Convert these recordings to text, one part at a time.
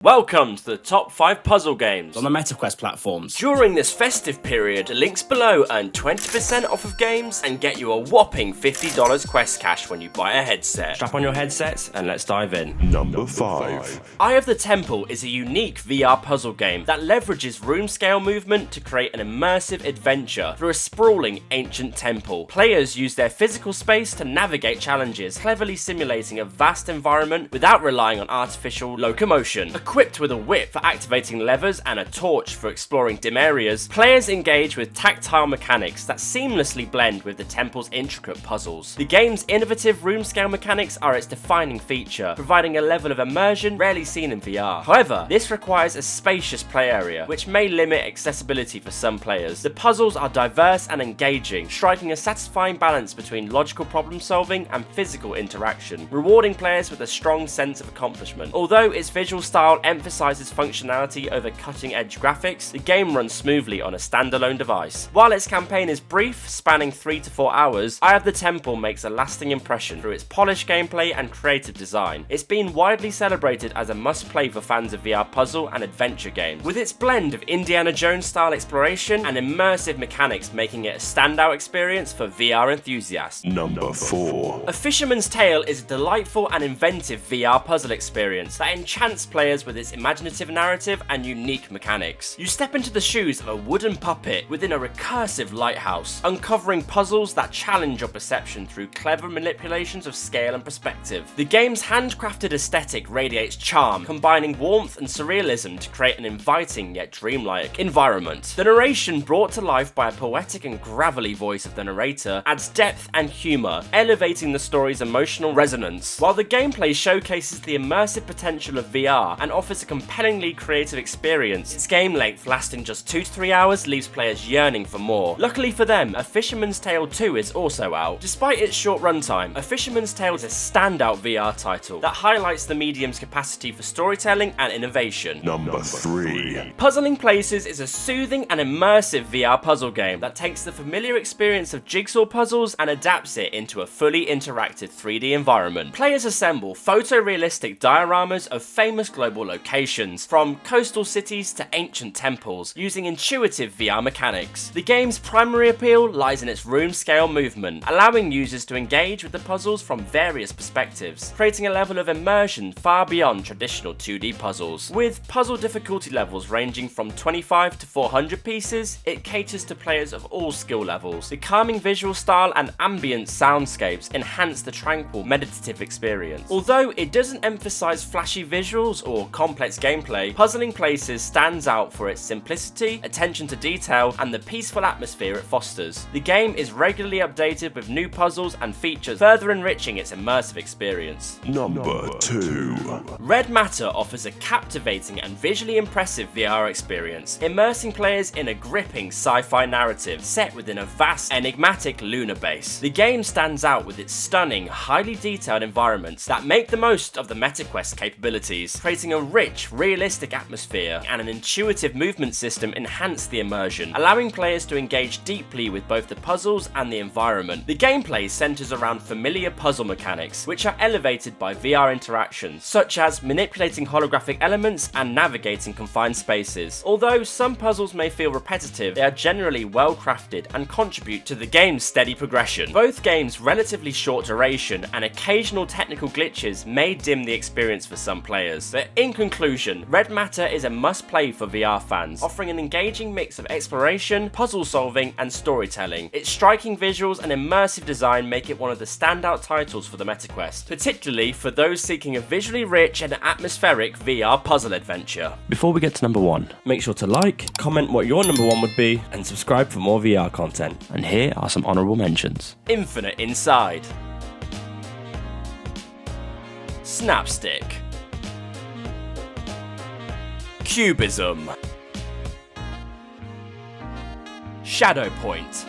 Welcome to the top 5 puzzle games on the MetaQuest platforms. During this festive period, links below earn 20% off of games and get you a whopping $50 Quest cash when you buy a headset. Strap on your headsets and let's dive in. Number 5. Eye of the Temple is a unique VR puzzle game that leverages room scale movement to create an immersive adventure through a sprawling ancient temple. Players use their physical space to navigate challenges, cleverly simulating a vast environment without relying on artificial locomotion. Equipped with a whip for activating levers and a torch for exploring dim areas, players engage with tactile mechanics that seamlessly blend with the temple's intricate puzzles. The game's innovative room scale mechanics are its defining feature, providing a level of immersion rarely seen in VR. However, this requires a spacious play area, which may limit accessibility for some players. The puzzles are diverse and engaging, striking a satisfying balance between logical problem solving and physical interaction, rewarding players with a strong sense of accomplishment. Although its visual style emphasizes functionality over cutting-edge graphics, the game runs smoothly on a standalone device. While its campaign is brief, spanning 3 to 4 hours, Eye of the Temple makes a lasting impression through its polished gameplay and creative design. It's been widely celebrated as a must-play for fans of VR puzzle and adventure games, with its blend of Indiana Jones-style exploration and immersive mechanics making it a standout experience for VR enthusiasts. Number 4. A Fisherman's Tale is a delightful and inventive VR puzzle experience that enchants players with its imaginative narrative and unique mechanics. You step into the shoes of a wooden puppet within a recursive lighthouse, uncovering puzzles that challenge your perception through clever manipulations of scale and perspective. The game's handcrafted aesthetic radiates charm, combining warmth and surrealism to create an inviting yet dreamlike environment. The narration, brought to life by a poetic and gravelly voice of the narrator, adds depth and humour, elevating the story's emotional resonance, while the gameplay showcases the immersive potential of VR and offers a compellingly creative experience. Its game length, lasting just 2 to 3 hours, leaves players yearning for more. Luckily for them, A Fisherman's Tale 2 is also out. Despite its short runtime, A Fisherman's Tale is a standout VR title that highlights the medium's capacity for storytelling and innovation. Number 3. Puzzling Places is a soothing and immersive VR puzzle game that takes the familiar experience of jigsaw puzzles and adapts it into a fully interactive 3D environment. Players assemble photorealistic dioramas of famous global locations, from coastal cities to ancient temples, using intuitive VR mechanics. The game's primary appeal lies in its room-scale movement, allowing users to engage with the puzzles from various perspectives, creating a level of immersion far beyond traditional 2D puzzles. With puzzle difficulty levels ranging from 25 to 400 pieces, it caters to players of all skill levels. The calming visual style and ambient soundscapes enhance the tranquil, meditative experience. Although it doesn't emphasize flashy visuals or complex gameplay, Puzzling Places stands out for its simplicity, attention to detail, and the peaceful atmosphere it fosters. The game is regularly updated with new puzzles and features, further enriching its immersive experience. Number 2. Red Matter offers a captivating and visually impressive VR experience, immersing players in a gripping sci-fi narrative set within a vast, enigmatic lunar base. The game stands out with its stunning, highly detailed environments that make the most of the MetaQuest capabilities, creating a rich, realistic atmosphere, and an intuitive movement system enhance the immersion, allowing players to engage deeply with both the puzzles and the environment. The gameplay centers around familiar puzzle mechanics, which are elevated by VR interactions, such as manipulating holographic elements and navigating confined spaces. Although some puzzles may feel repetitive, they are generally well crafted and contribute to the game's steady progression. Both games' relatively short duration and occasional technical glitches may dim the experience for some players, but in conclusion, Red Matter is a must-play for VR fans, offering an engaging mix of exploration, puzzle solving, and storytelling. Its striking visuals and immersive design make it one of the standout titles for the MetaQuest, particularly for those seeking a visually rich and atmospheric VR puzzle adventure. Before we get to number 1, make sure to like, comment what your number 1 would be, and subscribe for more VR content. And here are some honourable mentions. Infinite Inside, Snapstick, Cubism, Shadow Point.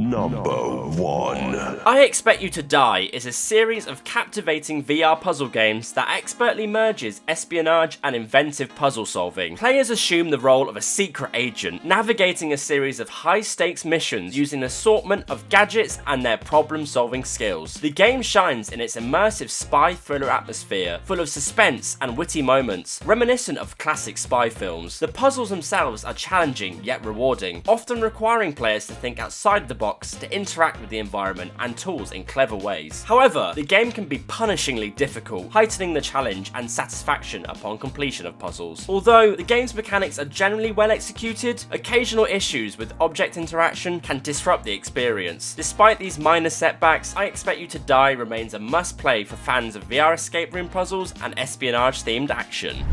Number 1. I Expect You to Die is a series of captivating VR puzzle games that expertly merges espionage and inventive puzzle solving. Players assume the role of a secret agent, navigating a series of high-stakes missions using an assortment of gadgets and their problem-solving skills. The game shines in its immersive spy thriller atmosphere, full of suspense and witty moments, reminiscent of classic spy films. The puzzles themselves are challenging yet rewarding, often requiring players to think outside the box to interact with the environment and tools in clever ways. However, the game can be punishingly difficult, heightening the challenge and satisfaction upon completion of puzzles. Although the game's mechanics are generally well executed, occasional issues with object interaction can disrupt the experience. Despite these minor setbacks, I Expect You to Die remains a must-play for fans of VR escape room puzzles and espionage-themed action.